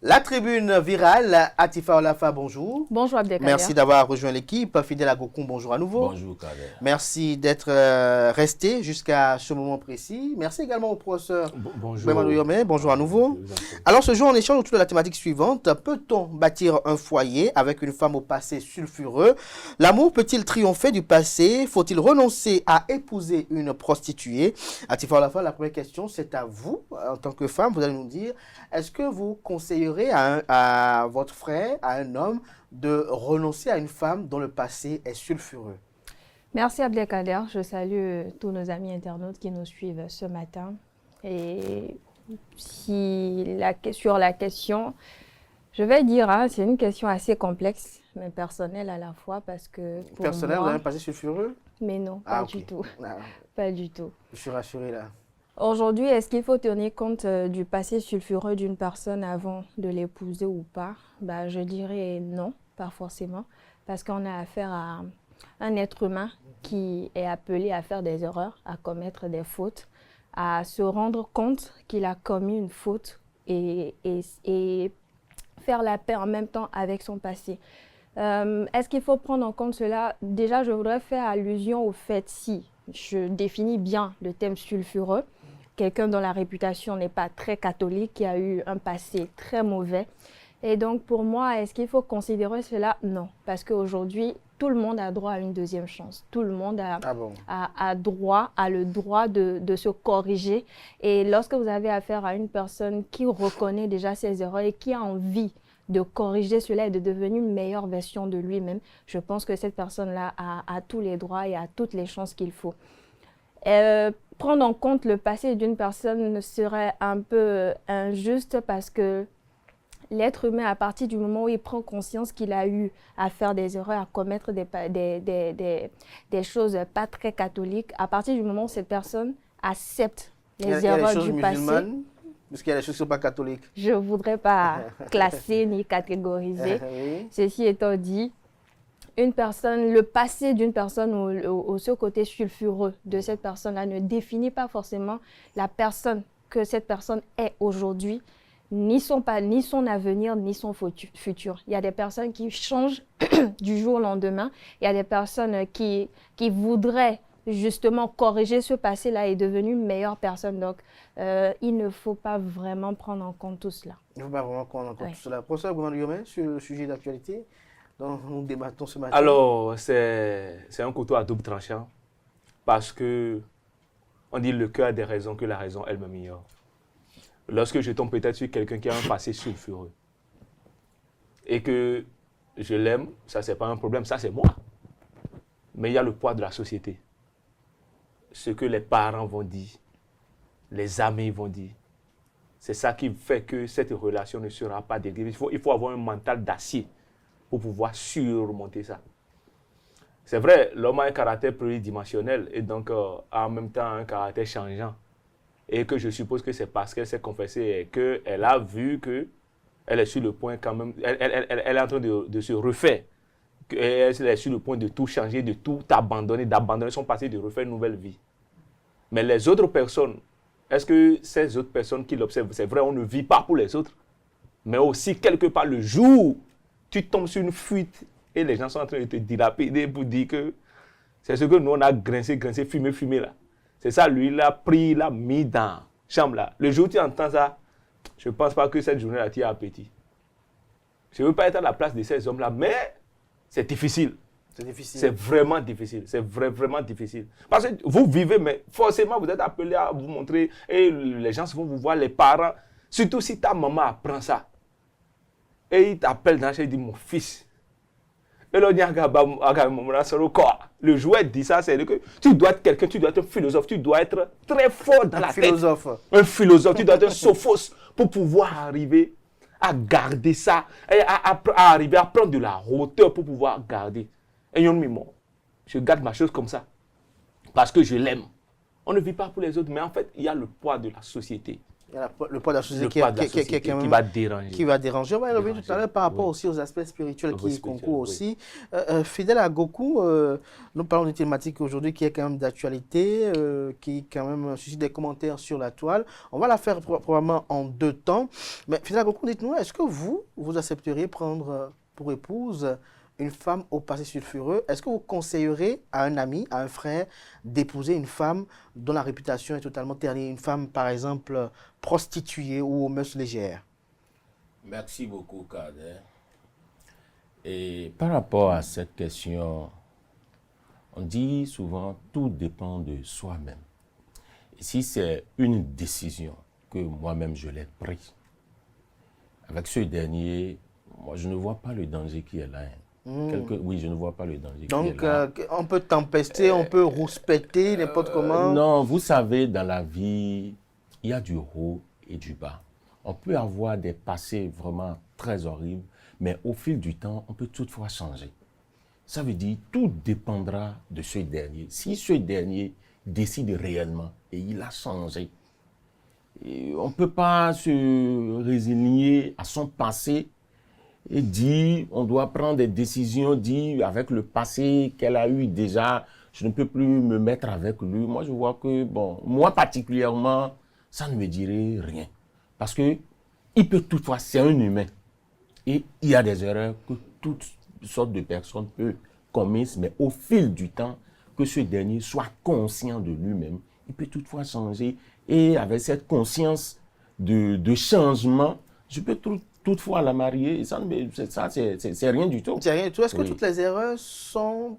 La tribune virale, Atifa Olafa, bonjour. Bonjour Abdelkader. Merci d'avoir rejoint l'équipe. Fidèle Agokoum, bonjour à nouveau. Bonjour Kader. Merci d'être resté jusqu'à ce moment précis. Merci également au professeur Bonjour. Yomé, bonjour à nouveau. Alors ce jour, on échange autour de la thématique suivante. Peut-on bâtir un foyer avec une femme au passé sulfureux? L'amour peut-il triompher du passé? Faut-il renoncer à épouser une prostituée? Atifa Olafa, la première question, c'est à vous, en tant que femme. Vous allez nous dire, est-ce que vous conseillerez à votre frère, à un homme, de renoncer à une femme dont le passé est sulfureux? Merci Abdelkader. Je salue tous nos amis internautes qui nous suivent ce matin. Et sur la question, je vais dire, c'est une question assez complexe, mais personnelle à la fois parce que pour personnel, moi, vous avez un passé sulfureux? Mais non, pas du tout. Pas du tout. Je suis rassuré là. Aujourd'hui, est-ce qu'il faut tenir compte du passé sulfureux d'une personne avant de l'épouser ou pas? Je dirais non, pas forcément, parce qu'on a affaire à un être humain qui est appelé à faire des erreurs, à commettre des fautes, à se rendre compte qu'il a commis une faute et faire la paix en même temps avec son passé. Est-ce qu'il faut prendre en compte cela? Déjà, je voudrais faire allusion au fait, si je définis bien le thème sulfureux, quelqu'un dont la réputation n'est pas très catholique, qui a eu un passé très mauvais. Et donc, pour moi, est-ce qu'il faut considérer cela? Non. Parce qu'aujourd'hui, tout le monde a droit à une deuxième chance. Tout le monde a le droit de se corriger. Et lorsque vous avez affaire à une personne qui reconnaît déjà ses erreurs et qui a envie de corriger cela et de devenir une meilleure version de lui-même, je pense que cette personne-là a tous les droits et a toutes les chances qu'il faut. Prendre en compte le passé d'une personne serait un peu injuste parce que l'être humain, à partir du moment où il prend conscience qu'il a eu à faire des erreurs, à commettre des choses pas très catholiques, à partir du moment où cette personne accepte les erreurs du passé. Parce qu'il y a des choses qui ne sont pas catholiques. Je ne voudrais pas classer ni catégoriser. Oui. Ceci étant dit, le passé d'une personne ou ce côté sulfureux de cette personne-là ne définit pas forcément la personne que cette personne est aujourd'hui, ni son avenir, ni son futur. Il y a des personnes qui changent du jour au lendemain. Il y a des personnes qui voudraient justement corriger ce passé-là et devenir une meilleure personne. Donc, il ne faut pas vraiment prendre en compte tout cela. Il ne faut pas vraiment prendre en compte tout cela. Professeur Goumandou-Yomé, sur le sujet d'actualité dont nous débattons ce matin. Alors, c'est un couteau à double tranchant parce que on dit le cœur a des raisons que la raison elle-même ignore. Lorsque je tombe peut-être sur quelqu'un qui a un passé sulfureux et que je l'aime, ça c'est pas un problème, ça c'est moi. Mais il y a le poids de la société. Ce que les parents vont dire, les amis vont dire. C'est ça qui fait que cette relation ne sera pas dégradée. Il faut avoir un mental d'acier pour pouvoir surmonter ça. C'est vrai, l'homme a un caractère pluridimensionnel et donc en même temps un caractère changeant. Et que je suppose que c'est parce qu'elle s'est confessée et qu'elle a vu qu'elle est sur le point quand même, elle est en train de se refaire. Elle est sur le point de tout changer, de tout abandonner, d'abandonner son passé, de refaire une nouvelle vie. Mais les autres personnes, est-ce que ces autres personnes qui l'observent, c'est vrai, on ne vit pas pour les autres, mais aussi quelque part le jour, tu tombes sur une fuite et les gens sont en train de te dilapider pour dire que c'est ce que nous on a grincé, fumé là. C'est ça, lui, il a pris, il a mis dans la chambre là. Le jour où tu entends ça, je ne pense pas que cette journée-là, tu as appétit. Je ne veux pas être à la place de ces hommes-là, mais c'est difficile. C'est difficile. C'est vraiment difficile. C'est vraiment difficile. Parce que vous vivez, mais forcément, vous êtes appelé à vous montrer et les gens vont vous voir, les parents. Surtout si ta maman apprend ça. Et il t'appelle dans la chambre, il dit, mon fils. Et là, le jouet dit ça, c'est que tu dois être quelqu'un, tu dois être un philosophe, tu dois être très fort dans la tête. Un philosophe, tu dois être un sophos pour pouvoir arriver à garder ça, et à arriver à prendre de la hauteur pour pouvoir garder. Et je garde ma chose comme ça, parce que je l'aime. On ne vit pas pour les autres, mais en fait, il y a le poids de la société. Il y a le poids de la société Le qui, poids de la qui- qui- société quand qui même- va déranger. qui va déranger. On va y revenir tout à Déranger, l'heure par rapport oui. aussi aux aspects spirituels Aux qui spirituels, concourent oui. aussi. Fidèle à Goku, nous parlons d'une thématique aujourd'hui qui est quand même d'actualité, qui quand même suscite des commentaires sur la toile. On va la faire probablement en 2 temps. Mais Fidèle à Goku, dites-nous, est-ce que vous accepteriez prendre pour épouse une femme au passé sulfureux? Est-ce que vous conseillerez à un ami, à un frère, d'épouser une femme dont la réputation est totalement ternie, une femme par exemple prostituée ou aux mœurs légères? Merci beaucoup, Kader. Et par rapport à cette question, on dit souvent tout dépend de soi-même. Et si c'est une décision que moi-même je l'ai prise, avec ce dernier, moi je ne vois pas le danger qui est là. Oui, je ne vois pas le danger qui est Donc, là. on peut tempester, on peut rouspéter, n'importe comment. Non, vous savez, dans la vie, il y a du haut et du bas. On peut avoir des passés vraiment très horribles, mais au fil du temps, on peut toutefois changer. Ça veut dire tout dépendra de ce dernier. Si ce dernier décide réellement et il a changé, et on ne peut pas se résigner à son passé et dire on doit prendre des décisions, dire avec le passé qu'elle a eu déjà, je ne peux plus me mettre avec lui. Moi, je vois que, bon, moi particulièrement, ça ne me dirait rien. Parce que il peut toutefois, c'est un humain. Et il y a des erreurs que toutes sortes de personnes peuvent commettre, mais au fil du temps, que ce dernier soit conscient de lui-même, il peut toutefois changer. Et avec cette conscience de changement, je peux toutefois la marier. Et ça, c'est rien du tout. C'est rien du tout. Est-ce que Oui. toutes les erreurs sont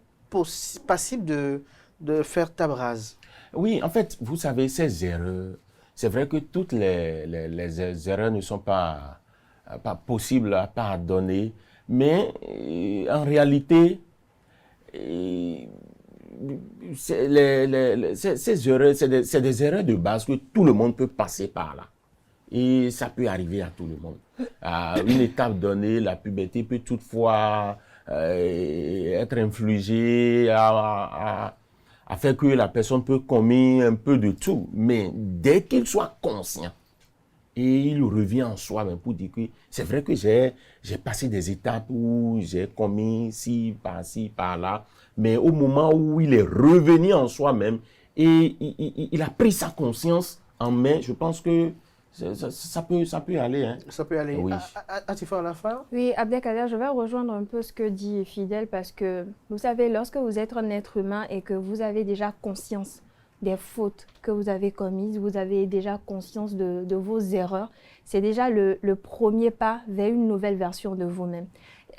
passibles de faire table rase? Oui, en fait, vous savez, ces erreurs, c'est vrai que toutes les erreurs ne sont pas possibles à pardonner, mais en réalité, ces erreurs, c'est des erreurs de base que tout le monde peut passer par là. Et ça peut arriver à tout le monde. À une étape donnée, la puberté peut toutefois être infligée à faire que la personne peut commettre un peu de tout. Mais dès qu'il soit conscient, et il revient en soi-même pour dire que c'est vrai que j'ai passé des étapes où j'ai commis ci, par là, mais au moment où il est revenu en soi-même et il a pris sa conscience en main, je pense que ça peut aller. Hein. Ça peut aller. Oui. Atifa, à la fin? Oui, Abdelkader, je vais rejoindre un peu ce que dit Fidèle parce que, vous savez, lorsque vous êtes un être humain et que vous avez déjà conscience des fautes que vous avez commises, vous avez déjà conscience de vos erreurs, c'est déjà le premier pas vers une nouvelle version de vous-même.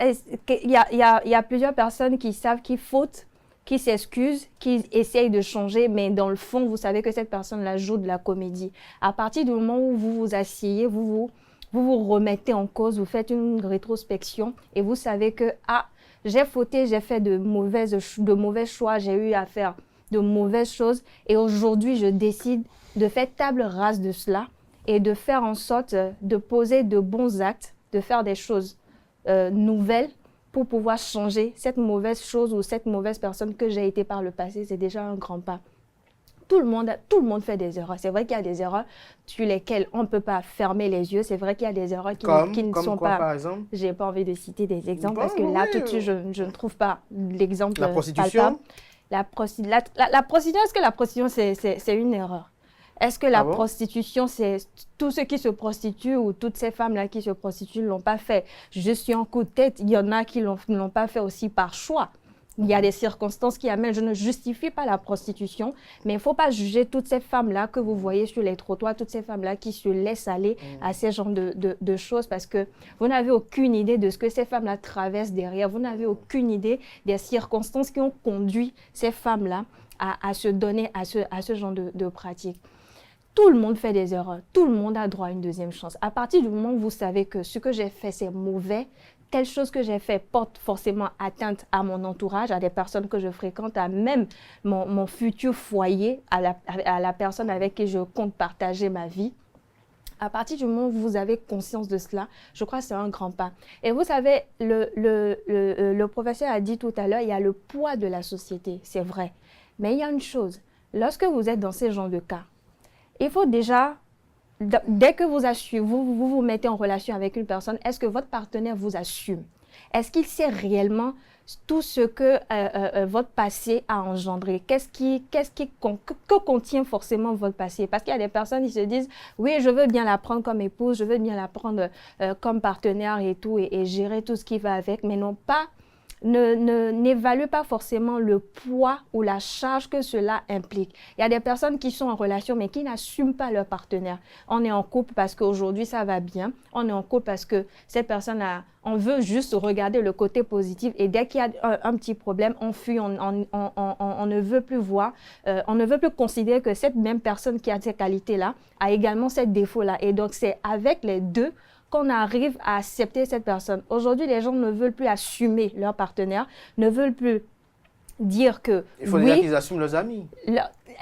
Il y a plusieurs personnes qui savent qu'ils fautent, qui s'excusent, qui essayent de changer, mais dans le fond, vous savez que cette personne-là joue de la comédie. À partir du moment où vous vous asseyez, vous remettez en cause, vous faites une rétrospection et vous savez que j'ai fauté, j'ai fait de mauvais choix, j'ai eu à faire de mauvaises choses et aujourd'hui, je décide de faire table rase de cela et de faire en sorte de poser de bons actes, de faire des choses nouvelles pour pouvoir changer cette mauvaise chose ou cette mauvaise personne que j'ai été par le passé. C'est déjà un grand pas. Tout le monde fait des erreurs. C'est vrai qu'il y a des erreurs sur lesquelles on ne peut pas fermer les yeux. C'est vrai qu'il y a des erreurs qui ne sont quoi, pas... par exemple? Je n'ai pas envie de citer des exemples Bon, parce que là, oui, tout de suite, je ne trouve pas l'exemple La prostitution? La prostitution, est-ce que la prostitution, c'est une erreur? Est-ce que la prostitution, c'est tous ceux qui se prostituent ou toutes ces femmes-là qui se prostituent ne l'ont pas fait? Je suis en coup de tête, il y en a qui ne l'ont pas fait aussi par choix. Il y a des circonstances qui amènent, je ne justifie pas la prostitution, mais il ne faut pas juger toutes ces femmes-là que vous voyez sur les trottoirs, toutes ces femmes-là qui se laissent aller à ces genres de choses parce que vous n'avez aucune idée de ce que ces femmes-là traversent derrière, vous n'avez aucune idée des circonstances qui ont conduit ces femmes-là à se donner à ce genre de pratiques. Tout le monde fait des erreurs, tout le monde a droit à une deuxième chance. À partir du moment où vous savez que ce que j'ai fait, c'est mauvais, telle chose que j'ai fait porte forcément atteinte à mon entourage, à des personnes que je fréquente, à même mon futur foyer, à la personne avec qui je compte partager ma vie. À partir du moment où vous avez conscience de cela, je crois que c'est un grand pas. Et vous savez, le professeur a dit tout à l'heure, il y a le poids de la société, c'est vrai. Mais il y a une chose, lorsque vous êtes dans ces genres de cas, il faut déjà dès que vous mettez en relation avec une personne, est-ce que votre partenaire vous assume? Est-ce qu'il sait réellement tout ce que votre passé a engendré? Que contient forcément votre passé? Parce qu'il y a des personnes qui se disent, oui, je veux bien la prendre comme épouse, je veux bien la prendre comme partenaire et tout, et gérer tout ce qui va avec, mais n'évalue pas forcément le poids ou la charge que cela implique. Il y a des personnes qui sont en relation mais qui n'assument pas leur partenaire. On est en couple parce qu'aujourd'hui ça va bien. On est en couple parce que cette personne on veut juste regarder le côté positif et dès qu'il y a un petit problème, on fuit, on ne veut plus voir, on ne veut plus considérer que cette même personne qui a ces qualités-là a également ces défauts-là. Et donc c'est avec les deux qu'on arrive à accepter cette personne. Aujourd'hui, les gens ne veulent plus assumer leur partenaire, ne veulent plus dire que il faut dire qu'ils assument leurs amis.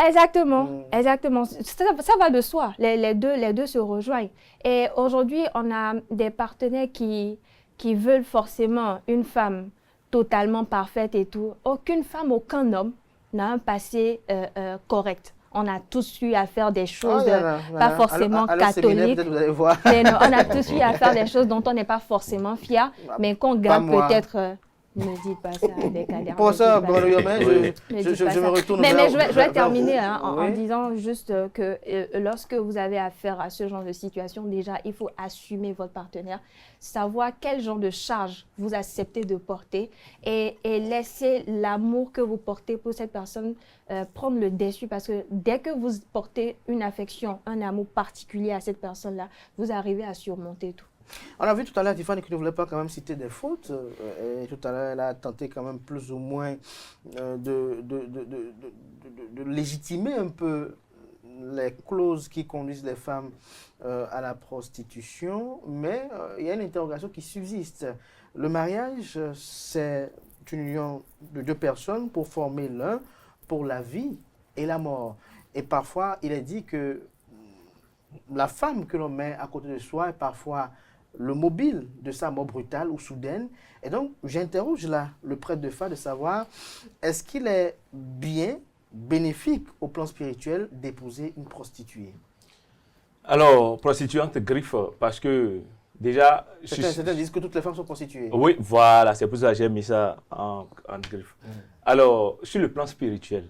Exactement, exactement. Ça va de soi. Les deux se rejoignent. Et aujourd'hui, on a des partenaires qui veulent forcément une femme totalement parfaite et tout. Aucune femme, aucun homme n'a un passé correct. On a tous eu à faire des choses pas forcément catholiques. Vous allez voir. Mais non, on a tous eu à faire des choses dont on n'est pas forcément fier, mais qu'on garde peut-être... Ne dites pas ça avec Kader. Pour ça, je me retourne mais je vais terminer en disant juste que lorsque vous avez affaire à ce genre de situation, déjà, il faut assumer votre partenaire, savoir quel genre de charge vous acceptez de porter et laisser l'amour que vous portez pour cette personne prendre le dessus, parce que dès que vous portez une affection, un amour particulier à cette personne-là, vous arrivez à surmonter tout. On a vu tout à l'heure, Tiffany, que ne voulait pas quand même citer des fautes. Et tout à l'heure, elle a tenté quand même plus ou moins de légitimer un peu les clauses qui conduisent les femmes à la prostitution. Mais il y a une interrogation qui subsiste. Le mariage, c'est une union de deux personnes pour former l'un pour la vie et la mort. Et parfois, il est dit que la femme que l'on met à côté de soi est parfois le mobile de sa mort brutale ou soudaine. Et donc, j'interroge là le prêtre de Fa de savoir, est-ce qu'il est bien bénéfique au plan spirituel d'épouser une prostituée? Alors, prostituante griffe, parce que déjà... Certains disent que toutes les femmes sont prostituées. Oui, voilà, c'est pour ça que j'ai mis ça en griffe. Alors, sur le plan spirituel,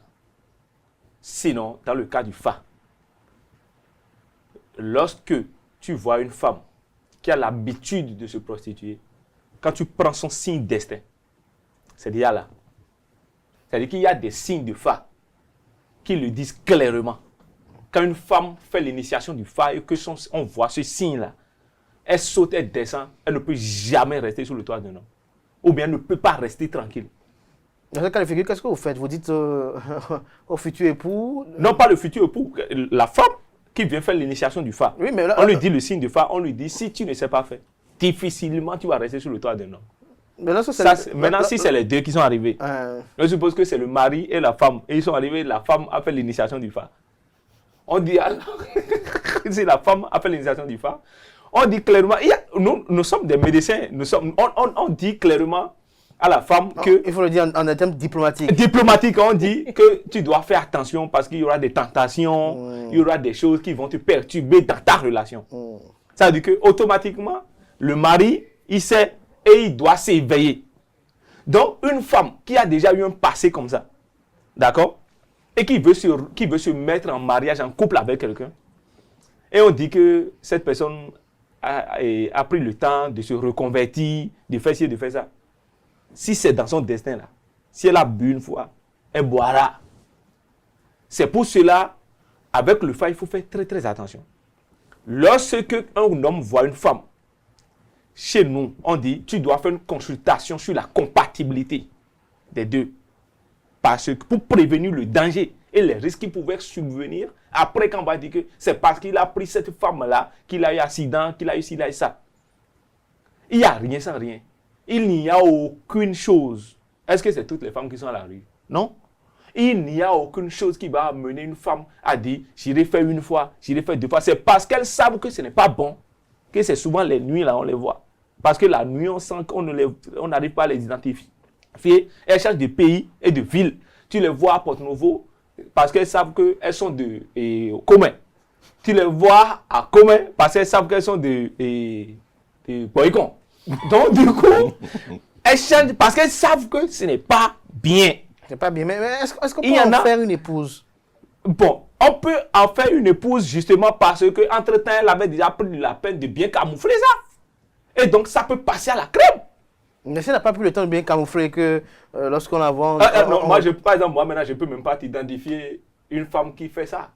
sinon, dans le cas du Fa, lorsque tu vois une femme qui a l'habitude de se prostituer, quand tu prends son signe destin, c'est déjà là. C'est-à-dire qu'il y a des signes de Fa qui le disent clairement. Quand une femme fait l'initiation du Fa et que on voit ce signe-là, elle saute, elle descend, elle ne peut jamais rester sous le toit d'un homme. Ou bien ne peut pas rester tranquille. Dans ce cas de figure, qu'est-ce que vous faites? Vous dites au futur époux? Non, pas le futur époux, la femme qui vient faire l'initiation du Fa. Oui, mais là, on lui dit le signe du Fa, on lui dit, si tu ne sais pas faire, difficilement tu vas rester sur le toit d'un homme. Mais là, maintenant, si c'est les deux qui sont arrivés, je suppose que c'est le mari et la femme, et ils sont arrivés, la femme a fait l'initiation du Fa. On dit, alors, si la femme a fait l'initiation du Fa, on dit clairement, nous sommes des médecins, on dit clairement à la femme que... Il faut le dire en termes diplomatiques. Diplomatiques, on dit que tu dois faire attention parce qu'il y aura des tentations, il y aura des choses qui vont te perturber dans ta relation. Ça veut dire que automatiquement, le mari, il sait et il doit s'éveiller. Donc, une femme qui a déjà eu un passé comme ça, d'accord, et qui veut se mettre en mariage, en couple avec quelqu'un, et on dit que cette personne a pris le temps de se reconvertir, de faire ci, de faire ça. Si c'est dans son destin là, si elle a bu une fois, elle boira. C'est pour cela, avec le Fa, il faut faire très très attention. Lorsque un homme voit une femme, chez nous, on dit, tu dois faire une consultation sur la compatibilité des deux. Parce que pour prévenir le danger et les risques qui pouvaient subvenir, après quand on va dire que c'est parce qu'il a pris cette femme-là, qu'il a eu accident, qu'il a eu ci, il a eu ça. Il n'y a rien sans rien. Il n'y a aucune chose. Est-ce que c'est toutes les femmes qui sont à la rue? Non. Il n'y a aucune chose qui va amener une femme à dire, j'irai faire une fois, j'irai faire deux fois. C'est parce qu'elles savent que ce n'est pas bon, que c'est souvent les nuits, là, on les voit. Parce que la nuit, on sent qu'on n'arrive pas à les identifier. Elles changent de pays et de ville. Tu les vois à Porto-Novo parce qu'elles savent qu'elles sont de commun. tu les vois à commun parce qu'elles savent qu'elles sont des boycons. Donc, du coup, elles changent parce qu'elles savent que ce n'est pas bien. C'est pas bien. Mais est-ce qu'on Il y peut en en a- faire une épouse? Bon, on peut en faire une épouse justement parce que entre-temps, elle avait déjà pris la peine de bien camoufler ça. Et donc, ça peut passer à la crème. Mais si elle n'a pas pris le temps de bien camoufler que lorsqu'on la voit... Non, moi, par exemple, moi maintenant, je ne peux même pas t'identifier une femme qui fait ça.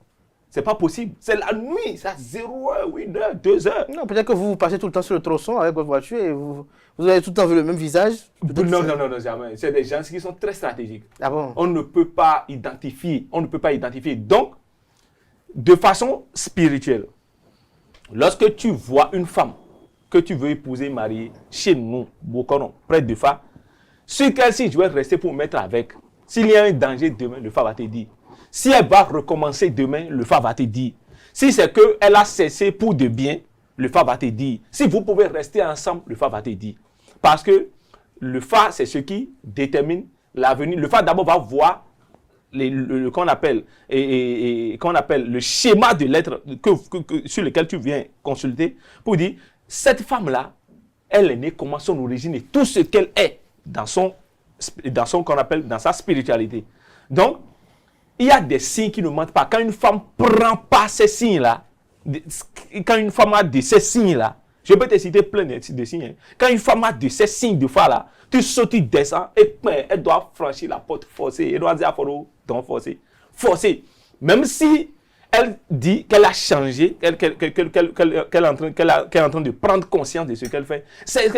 C'est pas possible. C'est la nuit, c'est à 0h, 1h, 2h. Non, peut-être que vous passez tout le temps sur le tronçon avec votre voiture et vous avez tout le temps vu le même visage. Peut-être Non, que non, non, non, jamais. C'est des gens qui sont très stratégiques. Ah bon? On ne peut pas identifier. On ne peut pas identifier. Donc, de façon spirituelle, lorsque tu vois une femme que tu veux épouser, marier, chez nous, Bokono, près de Fa, sur quel signe je vais rester pour me mettre avec? S'il y a un danger demain, le Fa va te dire. Si elle va recommencer demain, le Fa va te dire. Si c'est qu'elle a cessé pour de bien, le Fa va te dire. Si vous pouvez rester ensemble, le Fa va te dire. Parce que le Fa, c'est ce qui détermine l'avenir. Le Fa d'abord va voir qu'on appelle, qu'on appelle le schéma de l'être sur lequel tu viens consulter pour dire, cette femme-là, elle est née comment, son origine et tout ce qu'elle est dans qu'on appelle, dans sa spiritualité. Donc, il y a des signes qui ne mentent pas. Quand une femme prend pas ces signes-là, quand une femme a de ces signes-là, je peux te citer plein de signes. Hein. Quand une femme a de ces signes de foi-là, tu sautes, tu descends, et elle doit franchir la porte forcée. Elle doit dire à Foro, donc forcer. Forcer. Même si elle dit qu'elle a changé, qu'elle est en train de prendre conscience de ce qu'elle fait. C'est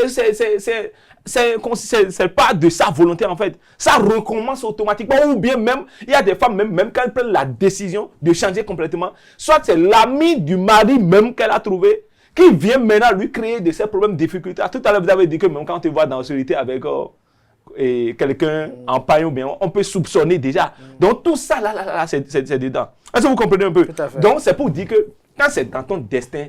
pas de sa volonté en fait. Ça recommence automatiquement. Ou bien même, il y a des femmes, même quand elles prennent la décision de changer complètement, soit c'est l'ami du mari même qu'elle a trouvé, qui vient maintenant lui créer de ces problèmes, difficultés. Tout à l'heure, vous avez dit que même quand on te voit dans la solité avec quelqu'un en paille ou bien, on peut soupçonner déjà. Donc tout ça, là c'est dedans. Est-ce que vous comprenez un peu? Tout à fait. Donc c'est pour dire que quand c'est dans ton destin,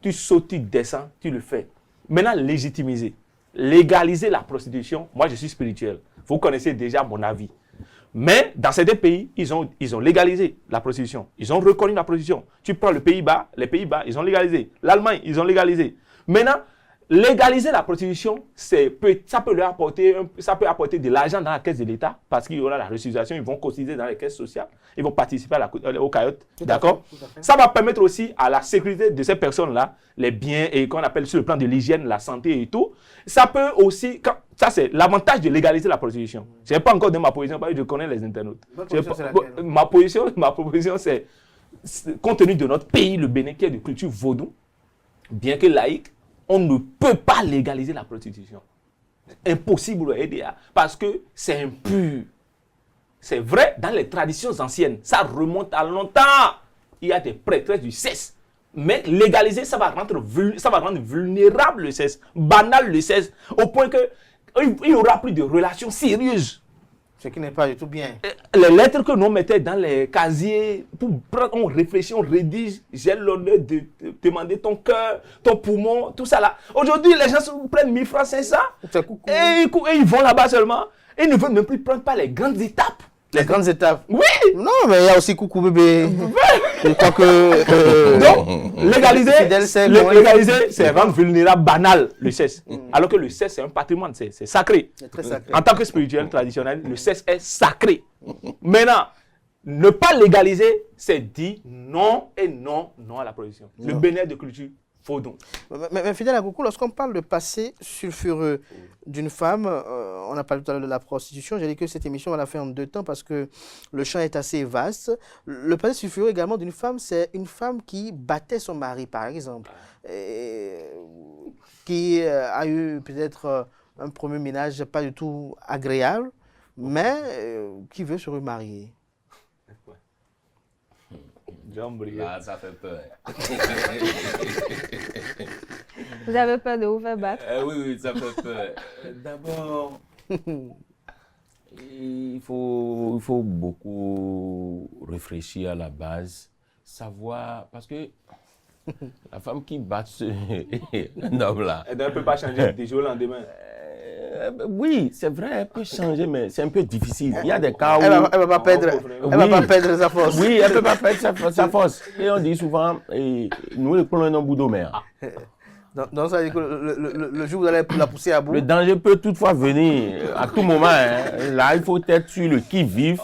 tu sautes, tu descends, tu le fais. Maintenant, légitimiser, légaliser la prostitution, moi je suis spirituel. Vous connaissez déjà mon avis. Mais dans certains pays, ils ont légalisé la prostitution. Ils ont reconnu la prostitution. Tu prends les Pays-Bas, ils ont légalisé. L'Allemagne, ils ont légalisé. Maintenant, légaliser la prostitution, ça peut apporter de l'argent dans la caisse de l'État parce qu'il y aura la restitution, ils vont cotiser dans les caisses sociales, ils vont participer au cayotte. D'accord? Ça va permettre aussi à la sécurité de ces personnes-là, les biens et qu'on appelle sur le plan de l'hygiène, la santé et tout. Ça peut aussi, ça c'est l'avantage de légaliser la prostitution. Je n'ai pas encore donné ma position parce que je connais les internautes. Ma position, c'est compte tenu de notre pays, le Bénin, qui est de culture vaudou, bien que laïque, on ne peut pas légaliser la prostitution. Impossible, parce que c'est impur. C'est vrai, dans les traditions anciennes, ça remonte à longtemps. Il y a des prêtresses du sexe. Mais légaliser, ça va rendre vulnérable le sexe, banal le sexe, au point qu'il n'y aura plus de relations sérieuses. Ce qui n'est pas du tout bien. Les lettres que nous mettions dans les casiers, on réfléchit, on rédige, j'ai l'honneur de demander ton cœur, ton poumon, tout ça là. Aujourd'hui, les gens prennent 1000 francs, 500 et ils vont là-bas seulement. Et ils ne veulent même plus prendre pas les grandes étapes. Les grandes étapes. Oui! Non, mais il y a aussi coucou bébé. Je crois que... Donc, légaliser, c'est rendre vulnérable, banal le sexe. Alors que le sexe, c'est un patrimoine, c'est sacré. C'est très sacré. En tant que spirituel traditionnel, le sexe est sacré. Maintenant, ne pas légaliser, c'est dire non et non à la prostitution. Le bénéfice de culture, faut donc. Mais Fidèle Agoukou, lorsqu'on parle de passé sulfureux d'une femme, on a parlé tout à l'heure de la prostitution, j'ai dit que cette émission, on l'a fait en 2 temps parce que le champ est assez vaste. Le passé sulfureux également d'une femme, c'est une femme qui battait son mari, par exemple, qui a eu peut-être un premier ménage pas du tout agréable, mais qui veut se remarier. Là, ça fait peur. Vous avez peur de vous faire battre? Oui, ça fait peur. D'abord, il faut beaucoup réfléchir à la base, savoir, parce que la femme qui bat un homme là, Elle ne peut pas changer du jour au lendemain. Oui, c'est vrai, elle peut changer, mais c'est un peu difficile. Il y a des cas où... Elle va pas perdre, elle va pas perdre sa force. Oui, elle ne peut pas perdre sa force. Et on dit souvent, nous les prenons un bout de mer. Donc, ça veut dire que le jour où vous allez la pousser à bout. Le danger peut toutefois venir à tout moment. Hein. Là, il faut être sur le qui-vive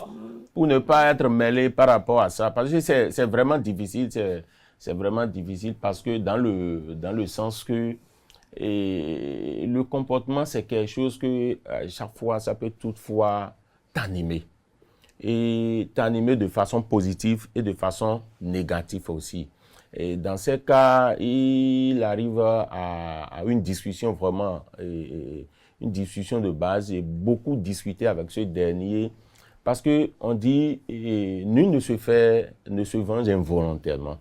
pour ne pas être mêlé par rapport à ça. Parce que c'est vraiment difficile. C'est vraiment difficile parce que dans le sens que le comportement, c'est quelque chose que chaque fois, ça peut toutefois t'animer. Et t'animer de façon positive et de façon négative aussi. Et dans ces cas, il arrive à une discussion vraiment, une discussion de base et beaucoup discuter avec ce dernier parce qu'on dit nul ne se venge involontairement.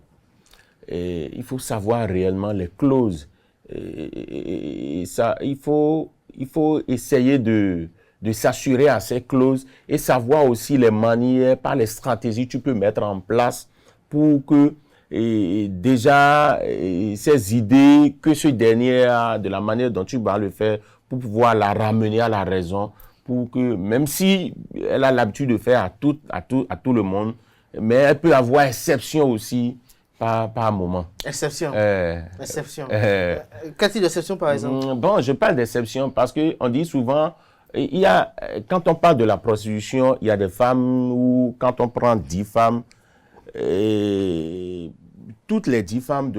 Et il faut savoir réellement les clauses. Et ça, il faut essayer de s'assurer à ces clauses et savoir aussi les manières, par les stratégies que tu peux mettre en place pour que déjà ces idées que ce dernier a, de la manière dont tu vas le faire, pour pouvoir la ramener à la raison, pour que même si elle a l'habitude de faire à tout le monde, mais elle peut avoir exception aussi par moment. Exception. Exception. Quel type d'exception par exemple? Bon, je parle d'exception parce qu'on dit souvent, quand on parle de la prostitution, il y a des femmes où quand on prend 10 femmes, toutes les 10 femmes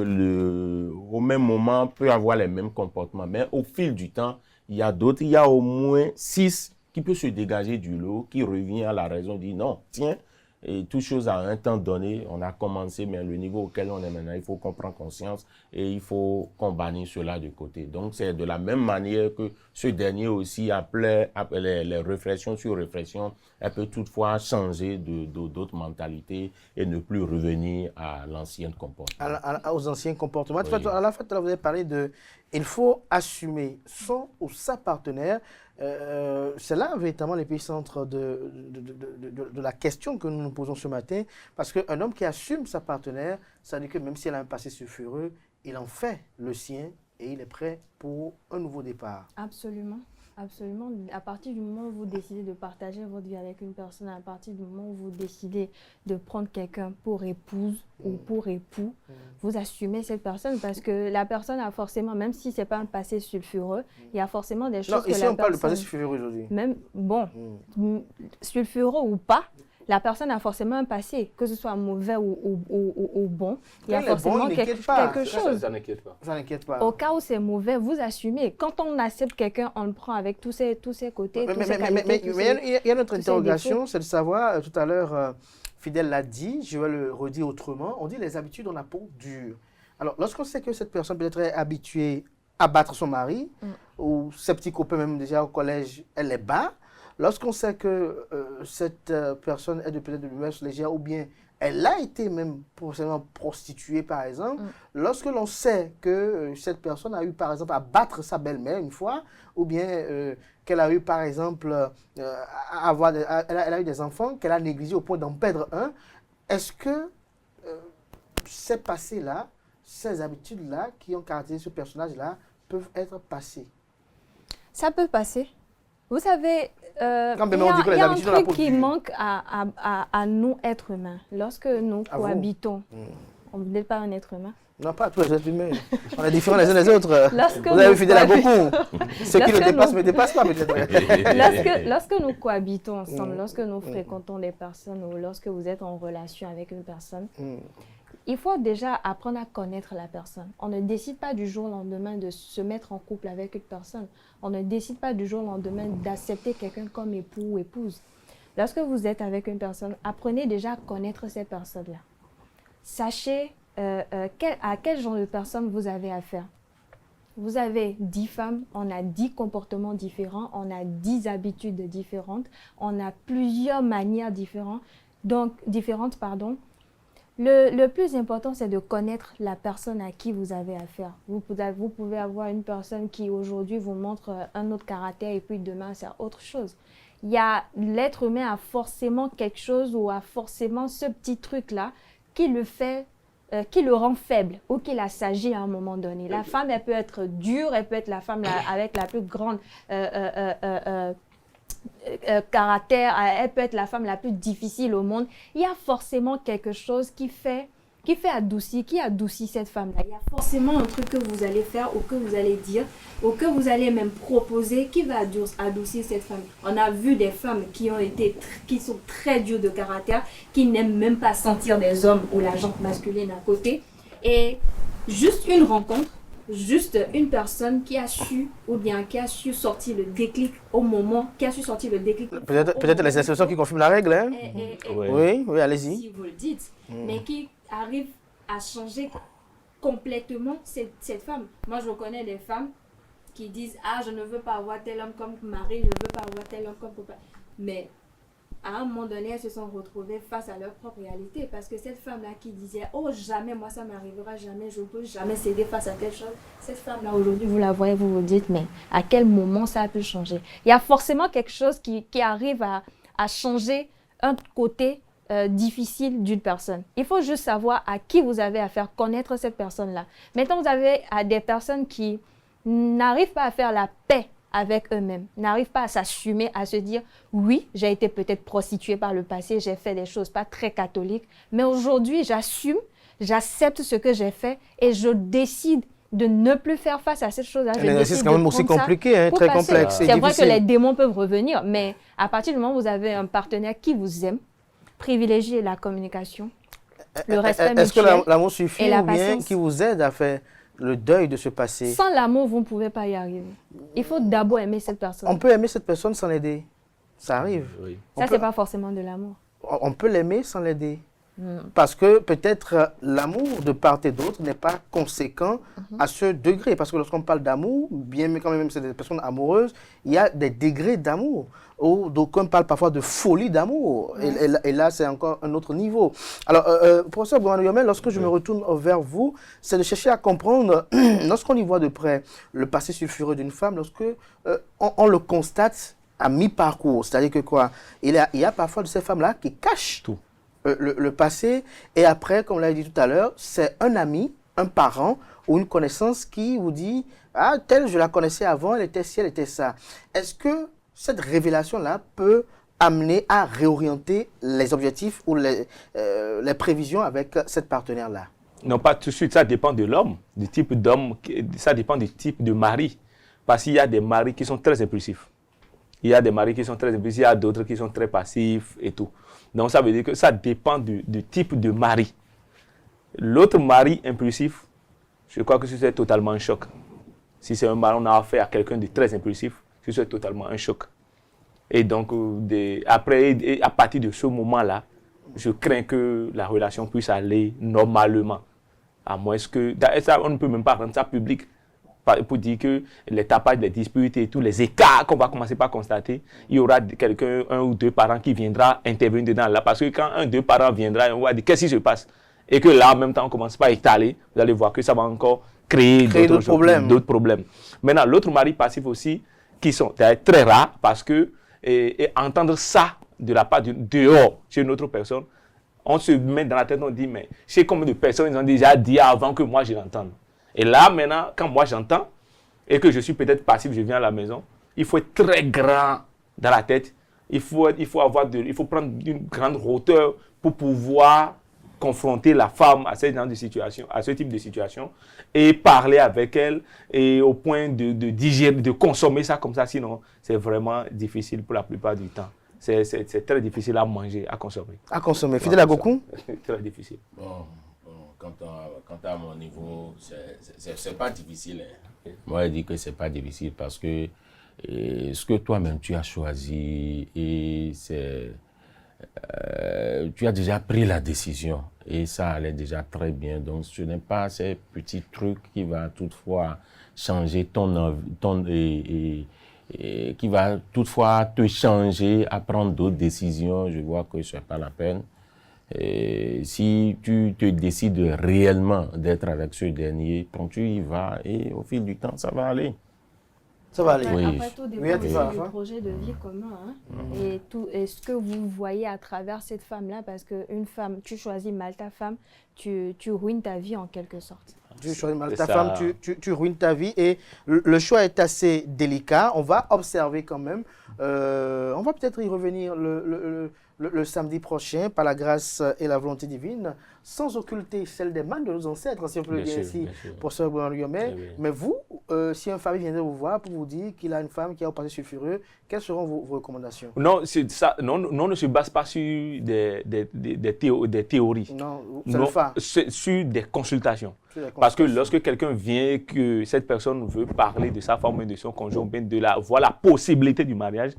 au même moment peuvent avoir les mêmes comportements. Mais au fil du temps, il y a d'autres, il y a au moins 6 qui peuvent se dégager du lot, qui revient à la raison, dit non, tiens, et toute chose à un temps donné, on a commencé, mais le niveau auquel on est maintenant, il faut qu'on prenne conscience et il faut qu'on bannisse cela de côté. Donc, c'est de la même manière que ce dernier aussi, après les réflexions sur réflexion, elle peut toutefois changer d'autres mentalités et ne plus revenir à l'ancien comportement. Aux anciens comportements. Oui. À la fin, vous avez parlé de il faut assumer son ou sa partenaire. C'est là véritablement l'épicentre de la question que nous nous posons ce matin. Parce qu'un homme qui assume sa partenaire, ça veut dire que même si elle a un passé sulfureux, il en fait le sien et il est prêt pour un nouveau départ. Absolument. Absolument. À partir du moment où vous décidez de partager votre vie avec une personne, à partir du moment où vous décidez de prendre quelqu'un pour épouse ou pour époux, vous assumez cette personne parce que la personne a forcément, même si ce n'est pas un passé sulfureux, il y a forcément des choses que la personne... Non, ici on parle de passé sulfureux aujourd'hui. Même, bon, sulfureux ou pas, la personne a forcément un passé, que ce soit mauvais ou bon. Il y a forcément quelque chose. Ça n'inquiète pas. Ça n'inquiète pas. Au cas où c'est mauvais, vous assumez. Quand on accepte quelqu'un, on le prend avec tous ses côtés, tous ses qualités. Mais il y a notre interrogation, c'est de savoir, tout à l'heure, Fidèle l'a dit, je vais le redire autrement, on dit les habitudes ont la peau dure. Alors, lorsqu'on sait que cette personne peut-être est habituée à battre son mari, ou ses petits copains même déjà au collège, elle les bat, lorsqu'on sait que cette personne est peut-être de l'humeur légère ou bien elle a été même professionnellement prostituée par exemple, lorsque l'on sait que cette personne a eu par exemple à battre sa belle-mère une fois ou bien qu'elle a eu par exemple elle a eu des enfants qu'elle a négligés au point d'en perdre un, est-ce que ces passés-là, ces habitudes-là qui ont caractérisé ce personnage-là peuvent être passées? Ça peut passer. Vous savez, il y a un truc qui manque à nous, êtres humains. Lorsque nous cohabitons, on n'est pas un être humain. Non, pas tous les êtres humains. On est différents les uns des autres. Vous avez fidèle à beaucoup. Ceux qui le dépassent ne me dépassent pas peut-être. Lorsque nous cohabitons ensemble, lorsque nous fréquentons des personnes ou lorsque vous êtes en relation avec une personne, il faut déjà apprendre à connaître la personne. On ne décide pas du jour au lendemain de se mettre en couple avec une personne. On ne décide pas du jour au lendemain d'accepter quelqu'un comme époux ou épouse. Lorsque vous êtes avec une personne, apprenez déjà à connaître cette personne-là. Sachez à quel genre de personne vous avez affaire. Vous avez 10 femmes, on a 10 comportements différents, on a 10 habitudes différentes, on a plusieurs manières différentes. Le plus important, c'est de connaître la personne à qui vous avez affaire. Vous pouvez avoir une personne qui aujourd'hui vous montre un autre caractère et puis demain c'est autre chose. L'être humain a forcément quelque chose ou a forcément ce petit truc-là qui le fait qui le rend faible ou qui l'assagit à un moment donné. La femme, elle peut être dure, elle peut être la femme avec la plus grande caractère, elle peut être la femme la plus difficile au monde. Il y a forcément quelque chose qui adoucit cette femme-là. Il y a forcément un truc que vous allez faire ou que vous allez dire ou que vous allez même proposer qui va adoucir cette femme. On a vu des femmes qui sont très dures de caractère, qui n'aiment même pas sentir des hommes ou la jante masculine à côté. Et juste une rencontre, juste une personne qui a su sortir le déclic au moment, qui a su sortir le déclic. Peut-être les exceptions qui confirment la règle. Hein? Oui, allez-y. Si vous le dites, mais qui arrive à changer complètement cette femme. Moi, je connais des femmes qui disent « Ah, je ne veux pas avoir tel homme comme mari, je ne veux pas avoir tel homme comme papa. » Mais à un moment donné, elles se sont retrouvées face à leur propre réalité. Parce que cette femme-là qui disait « Oh, jamais, moi, ça m'arrivera, jamais, je ne peux jamais céder face à telle chose. » Cette femme-là, aujourd'hui, vous la voyez, vous vous dites « Mais à quel moment ça a pu changer ?» Il y a forcément quelque chose qui arrive à changer un côté difficile d'une personne. Il faut juste savoir à qui vous avez à faire connaître cette personne-là. Maintenant, vous avez à des personnes qui n'arrivent pas à faire la paix avec eux-mêmes, n'arrivent pas à s'assumer, à se dire « Oui, j'ai été peut-être prostituée par le passé, j'ai fait des choses pas très catholiques, mais aujourd'hui, j'assume, j'accepte ce que j'ai fait et je décide de ne plus faire face à cette chose-là. » C'est quand même aussi compliqué, hein, très complexe. C'est vrai que les démons peuvent revenir, mais à partir du moment où vous avez un partenaire qui vous aime, privilégiez la communication, le respect mutuel. Est-ce que l'amour suffit ou bien qui vous aide à faire le deuil de ce passé? Sans l'amour, vous ne pouvez pas y arriver. Il faut d'abord aimer cette personne. On peut aimer cette personne sans l'aider. Ça arrive. Oui. Ça, ce n'est pas forcément de l'amour. On peut l'aimer sans l'aider. Parce que peut-être l'amour de part et d'autre n'est pas conséquent à ce degré. Parce que lorsqu'on parle d'amour, bien mais quand même c'est des personnes amoureuses, il y a des degrés d'amour. Donc on parle parfois de folie d'amour. Et là, c'est encore un autre niveau. Alors, professeur Bouan-Yomel, lorsque je me retourne vers vous, c'est de chercher à comprendre, lorsqu'on y voit de près le passé sulfureux d'une femme, lorsque on le constate à mi-parcours, c'est-à-dire que quoi, il y a parfois de ces femmes-là qui cachent tout. Le passé, et après, comme on l'a dit tout à l'heure, c'est un ami, un parent ou une connaissance qui vous dit « Ah, telle, je la connaissais avant, elle était ci, elle était ça ». Est-ce que cette révélation-là peut amener à réorienter les objectifs ou les prévisions avec cette partenaire-là? Non, pas tout de suite, ça dépend de l'homme, du type d'homme, ça dépend du type de mari. Parce qu'il y a des maris qui sont très impulsifs. Il y a des maris qui sont très impulsifs, il y a d'autres qui sont très passifs et tout. Donc, ça veut dire que ça dépend du type de mari. L'autre mari impulsif, je crois que c'est totalement un choc. Si c'est un mari, on a affaire à quelqu'un de très impulsif, c'est totalement un choc. Et donc, après, à partir de ce moment-là, je crains que la relation puisse aller normalement. À moins que... Ça, on ne peut même pas rendre ça public. Pour dire que les tapages, les disputes et tous les écarts qu'on va commencer par constater, il y aura quelqu'un, un ou deux parents qui viendra intervenir dedans là. Parce que quand un ou deux parents viendra, on va dire qu'est-ce qui se passe? Et que là, en même temps, on commence par étaler, vous allez voir que ça va encore créer d'autres problèmes. Maintenant, l'autre mari passif aussi, qui sont très rares parce que et entendre ça de la part dehors chez une autre personne, on se met dans la tête, on dit, mais chez combien de personnes ils ont déjà dit avant que moi je l'entende? Et là, maintenant, quand moi j'entends, et que je suis peut-être passif, je viens à la maison, il faut être très grand dans la tête. Il faut prendre une grande hauteur pour pouvoir confronter la femme à ce type de situation, et parler avec elle, et au point de digérer, de consommer ça comme ça, sinon c'est vraiment difficile pour la plupart du temps. C'est très difficile à manger, à consommer. À consommer. Fidèle à Goku? C'est très difficile. Bon. Quant à mon niveau, c'est pas difficile. Hein. Moi, je dis que c'est pas difficile parce que ce que toi-même tu as choisi et tu as déjà pris la décision et ça allait déjà très bien. Donc, ce n'est pas ces petits trucs qui vont toutefois changer qui va toutefois te changer à prendre d'autres décisions. Je vois que ce n'est pas la peine. Et si tu te décides réellement d'être avec ce dernier, quand tu y vas et au fil du temps, ça va aller. Ça va aller. Oui. Après, tout dépend Oui, tu vas, du hein. projet de vie commun. Hein. Et ce que vous voyez à travers cette femme-là, parce qu'une femme, tu choisis mal ta femme, tu ruines ta vie en quelque sorte. Tu choisis mal C'est ta ça. femme, tu ruines ta vie et le choix est assez délicat. On va observer quand même. On va peut-être y revenir le samedi prochain par la grâce et la volonté divine, sans occulter celle des mains de nos ancêtres, si on peut le Bien dire sûr, ici, bien sûr. pour ce Guillaumet. Oui, oui. Mais vous, si un famille viendrait vous voir pour vous dire qu'il a une femme qui a un passé sulfureux, quelles seront vos recommandations? Non, on ne se base pas sur des théories. Non, c'est Non, le phare. c'est sur des consultations. Sur la Parce que consultation. lorsque quelqu'un vient, que cette personne veut parler de sa femme ou de son conjoint, ou bien voir la possibilité du mariage,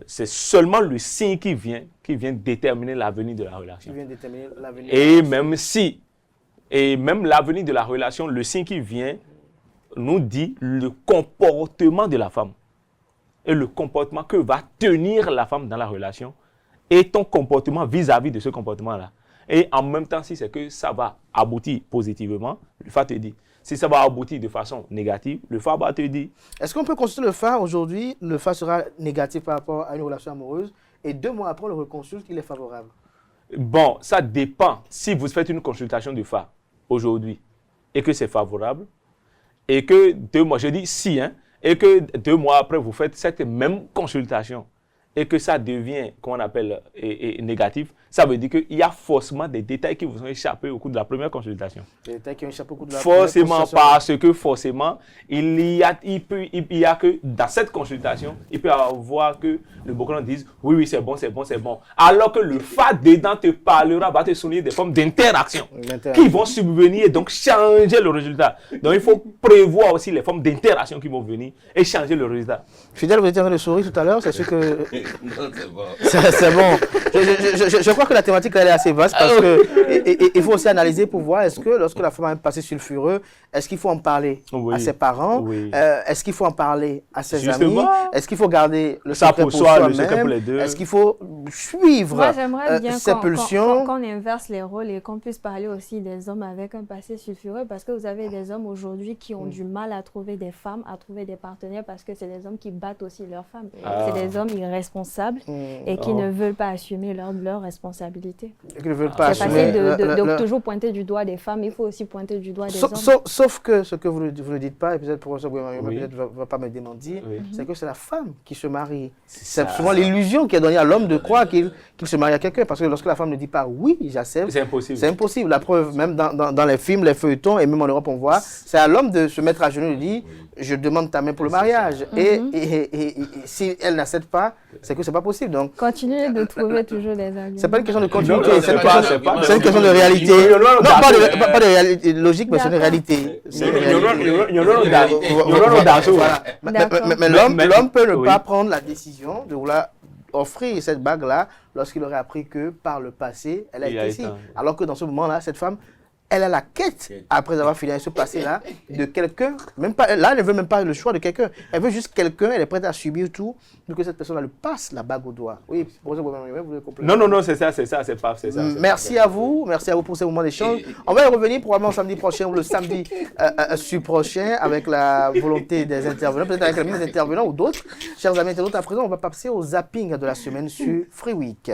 c'est seulement le signe qui vient déterminer l'avenir de la Qui relation. vient déterminer l'avenir. Et même l'avenir de la relation, le signe qui vient nous dit le comportement de la femme. Et le comportement que va tenir la femme dans la relation et ton comportement vis-à-vis de ce comportement-là. Et en même temps, si c'est que ça va aboutir positivement, le phare te dit. Si ça va aboutir de façon négative, le phare va te dire. Est-ce qu'on peut consulter le phare aujourd'hui? Le phare sera négatif par rapport à une relation amoureuse et 2 mois après, on le reconsulte, il est favorable. Bon, ça dépend. Si vous faites une consultation du phare aujourd'hui et que c'est favorable, et que 2 mois, je dis si, hein, et que 2 mois après, vous faites cette même consultation et que ça devient, comment on appelle, négatif, ça veut dire qu'il y a forcément des détails qui vous ont échappé au cours de la première consultation. Des détails qui ont échappé au cours de la Forcément, première consultation. parce que forcément, il y a que dans cette consultation, il peut y avoir que le Bokolan dise oui, oui, c'est bon, c'est bon, c'est bon. Alors que le phare dedans te parlera, va te souligner des formes d'interaction qui vont subvenir et donc changer le résultat. Donc il faut prévoir aussi les formes d'interaction qui vont venir et changer le résultat. Fidèle, vous étiez en train de sourire tout à l'heure, c'est sûr que Non, c'est bon. c'est bon. Je crois que la thématique elle est assez vaste parce que il faut aussi analyser pour voir est-ce que lorsque la femme a un passé sulfureux, est-ce qu'il faut en parler Oui. à ses parents, Oui. est-ce qu'il faut en parler à ses Justement. amis, est-ce qu'il faut garder le Ça secret pour pour soi, le secret pour soi-même, les deux. est-ce qu'il faut suivre Moi, j'aimerais bien ses pulsions. qu'on inverse les rôles et qu'on puisse parler aussi des hommes avec un passé sulfureux parce que vous avez des hommes aujourd'hui qui ont du mal à trouver des femmes, à trouver des partenaires parce que c'est des hommes qui battent aussi leurs femmes. C'est des hommes irresponsables et qui ne veulent pas assumer leurs responsabilités. Et qu'ils ne veulent pas C'est assumer facile de le- toujours pointer du doigt des femmes, il faut aussi pointer du doigt des Sauf, hommes. sauf que ce que vous ne dites pas, et peut-être le professeur Gouvernement Oui. peut-être va pas me démentir, Oui. c'est que c'est la femme qui se marie. C'est ça. souvent l'illusion qui est donnée à l'homme de croire qu'il se marie à quelqu'un. Parce que lorsque la femme ne dit pas oui, j'accepte, C'est impossible. c'est impossible. La preuve, même dans les films, les feuilletons, et même en Europe, on voit, c'est à l'homme de se mettre à genoux et de dire je demande ta main pour le mariage. Et si elle n'accepte pas, c'est que c'est pas possible. Donc, Continuez de trouver toujours des arguments. c'est pas une question de Non, continuité, non, c'est une c'est pas- question- c'est pas- c'est une question de réalité. Non, non, Non, d'accord. pas de réalité logique, mais c'est une D'accord. réalité. C'est une réalité. Voilà. D'accord. Mais l'homme peut ne oui. pas prendre la décision de vouloir offrir cette bague-là lorsqu'il aurait appris que par le passé, elle a Il été a ici. été, Alors que dans ce moment-là, cette femme, elle a la quête, après avoir fini avec ce passé-là, de quelqu'un. Même pas, là, elle ne veut même pas le choix de quelqu'un. Elle veut juste quelqu'un, elle est prête à subir tout pour que cette personne-là lui passe la bague au doigt. Oui, professeur Gouvernement, vous voulez compléter? Non, c'est ça, c'est pas. Merci à vous pour ce moment d'échange. On va y revenir probablement samedi prochain ou le samedi prochain avec la volonté des intervenants, peut-être avec les mêmes intervenants ou d'autres. Chers amis internautes, à présent, on va passer au zapping de la semaine sur Free Week.